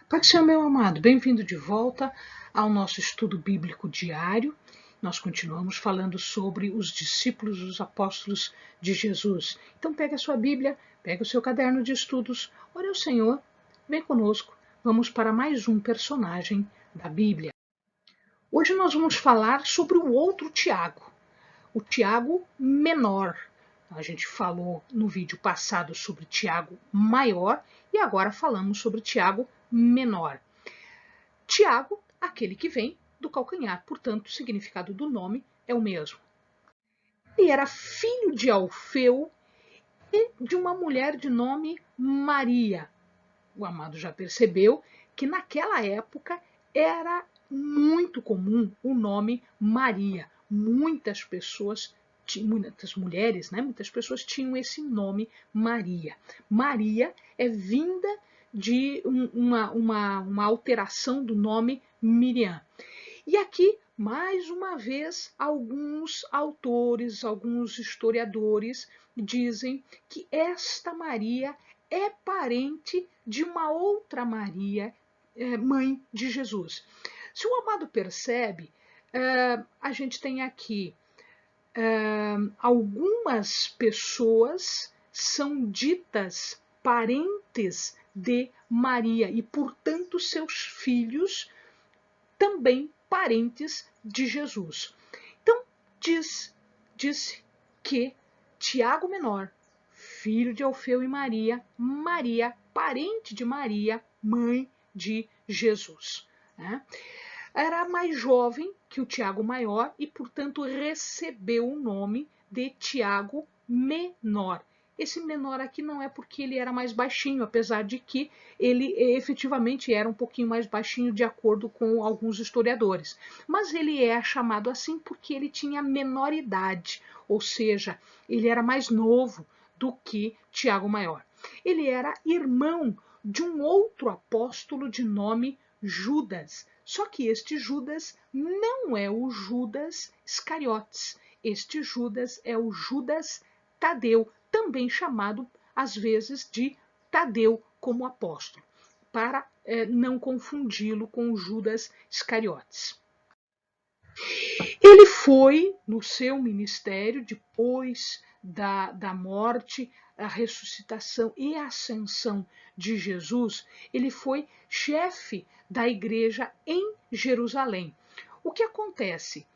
Pai do Senhor, meu amado, bem-vindo de volta ao nosso estudo bíblico diário. Nós continuamos falando sobre os discípulos, os apóstolos de Jesus. Então pega a sua Bíblia, pega o seu caderno de estudos, ore ao Senhor, vem conosco, vamos para mais um personagem da Bíblia. Hoje nós vamos falar sobre o outro Tiago, o Tiago menor. A gente falou no vídeo passado sobre Tiago maior e agora falamos sobre Tiago menor. Tiago, aquele que vem do calcanhar, portanto, o significado do nome é o mesmo. Ele era filho de Alfeu e de uma mulher de nome Maria. O amado já percebeu que naquela época era muito comum o nome Maria. Muitas pessoas, muitas mulheres, muitas pessoas tinham esse nome Maria. Maria é vinda de uma alteração do nome Miriam. E aqui, mais uma vez, alguns autores, alguns historiadores dizem que esta Maria é parente de uma outra Maria, mãe de Jesus. Se o amado percebe, a gente tem aqui algumas pessoas são ditas parentes de Maria e, portanto, seus filhos também parentes de Jesus. Então, diz que Tiago menor, filho de Alfeu e Maria, Maria, parente de Maria, mãe de Jesus. Era mais jovem que o Tiago maior e, portanto, recebeu o nome de Tiago menor. Esse menor aqui não é porque ele era mais baixinho, apesar de que ele efetivamente era um pouquinho mais baixinho de acordo com alguns historiadores. Mas ele é chamado assim porque ele tinha menor idade, ou seja, ele era mais novo do que Tiago maior. Ele era irmão de um outro apóstolo de nome Judas. Só que este Judas não é o Judas Iscariotes. Este Judas é o Judas Tadeu, também chamado às vezes de Tadeu como apóstolo, para não confundi-lo com o Judas Iscariotes. Ele foi no seu ministério, depois da morte, a ressuscitação e a ascensão de Jesus, ele foi chefe da igreja em Jerusalém. O que acontece?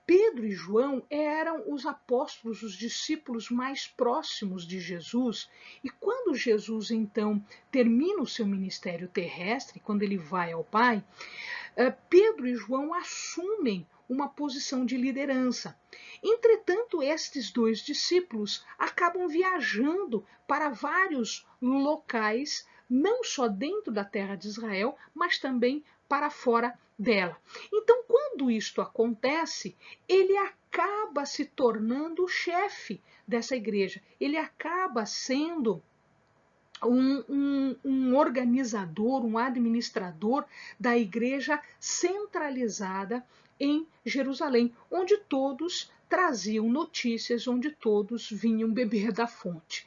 Pedro e João eram os apóstolos, os discípulos mais próximos de Jesus, e quando Jesus então termina o seu ministério terrestre, quando ele vai ao Pai, Pedro e João assumem uma posição de liderança. Entretanto, estes dois discípulos acabam viajando para vários locais, não só dentro da terra de Israel, mas também para fora dela. Então, quando isto acontece, ele acaba se tornando o chefe dessa igreja. Ele acaba sendo um organizador, um administrador da igreja centralizada em Jerusalém, onde todos traziam notícias, onde todos vinham beber da fonte.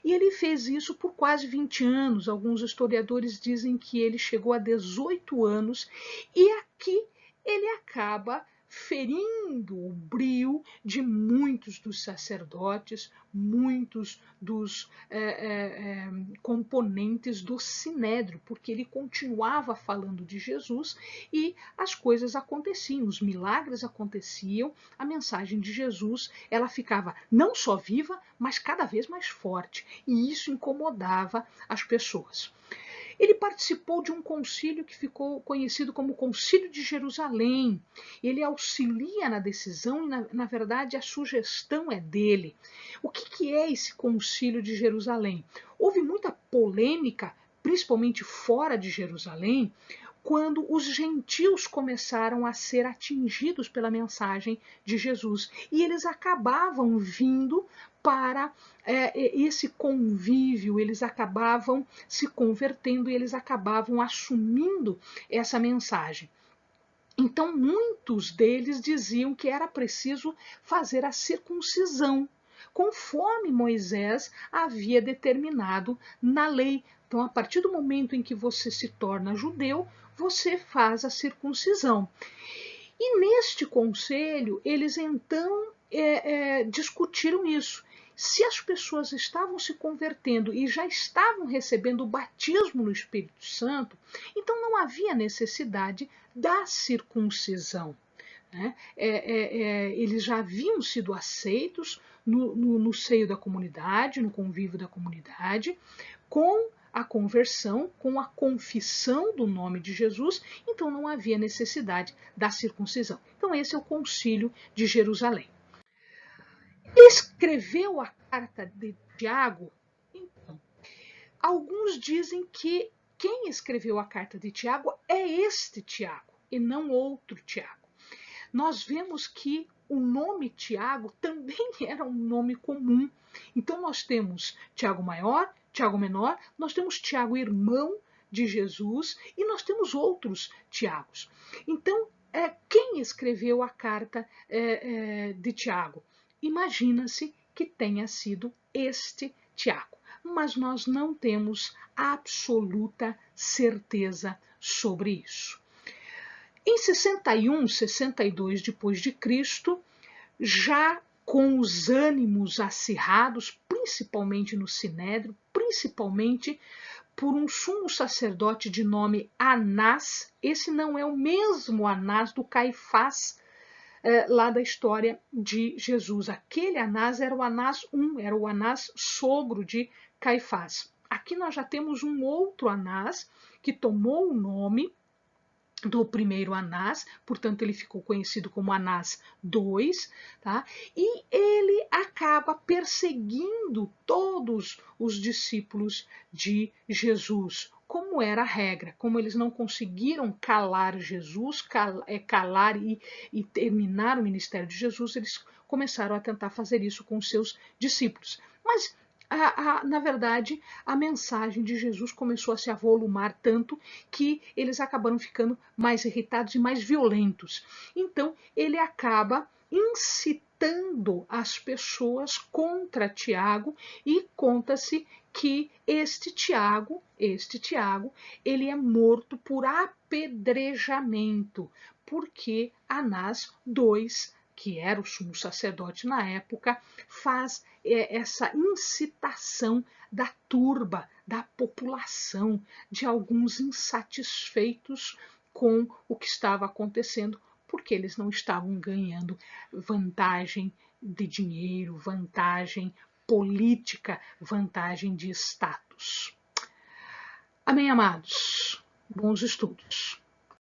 E ele fez isso por quase 20 anos. Alguns historiadores dizem que ele chegou a 18 anos e aqui ele acaba ferindo o brio de muitos dos sacerdotes, muitos dos componentes do Sinédrio, porque ele continuava falando de Jesus e as coisas aconteciam, os milagres aconteciam, a mensagem de Jesus ela ficava não só viva, mas cada vez mais forte, e isso incomodava as pessoas. Ele participou de um concílio que ficou conhecido como Concílio de Jerusalém. Ele auxilia na decisão e, na verdade, a sugestão é dele. O que é esse Concílio de Jerusalém? Houve muita polêmica, principalmente fora de Jerusalém, quando os gentios começaram a ser atingidos pela mensagem de Jesus. E eles acabavam vindo para esse convívio, eles acabavam se convertendo e eles acabavam assumindo essa mensagem. Então, muitos deles diziam que era preciso fazer a circuncisão, conforme Moisés havia determinado na lei. Então, a partir do momento em que você se torna judeu, você faz a circuncisão. E neste conselho, eles então discutiram isso. Se as pessoas estavam se convertendo e já estavam recebendo o batismo no Espírito Santo, então não havia necessidade da circuncisão. Né? Eles já haviam sido aceitos no seio da comunidade, no convívio da comunidade, com a conversão, com a confissão do nome de Jesus, então não havia necessidade da circuncisão. Então esse é o concílio de Jerusalém. Escreveu a carta de Tiago? Então, alguns dizem que quem escreveu a carta de Tiago é este Tiago e não outro Tiago. Nós vemos que o nome Tiago também era um nome comum. Então nós temos Tiago Maior, Tiago Menor, nós temos Tiago irmão de Jesus e nós temos outros Tiagos. Então, quem escreveu a carta de Tiago? Imagina-se que tenha sido este Tiago, mas nós não temos absoluta certeza sobre isso. Em 61, 62 depois de Cristo, já com os ânimos acirrados, principalmente no Sinédrio, principalmente por um sumo sacerdote de nome Anás. Esse não é o mesmo Anás do Caifás, lá da história de Jesus. Aquele Anás era o Anás I, era o Anás sogro de Caifás. Aqui nós já temos um outro Anás que tomou o nome do primeiro Anás, portanto ele ficou conhecido como Anás II, tá? E ele acaba perseguindo todos os discípulos de Jesus, como era a regra. Como eles não conseguiram calar Jesus, calar e terminar o ministério de Jesus, eles começaram a tentar fazer isso com seus discípulos. Mas na verdade, a mensagem de Jesus começou a se avolumar tanto que eles acabaram ficando mais irritados e mais violentos. Então, ele acaba incitando as pessoas contra Tiago e conta-se que este Tiago, ele é morto por apedrejamento, porque Anás II, que era o sumo sacerdote na época, faz essa incitação da turba, da população, de alguns insatisfeitos com o que estava acontecendo, porque eles não estavam ganhando vantagem de dinheiro, vantagem política, vantagem de status. Amém, amados? Bons estudos.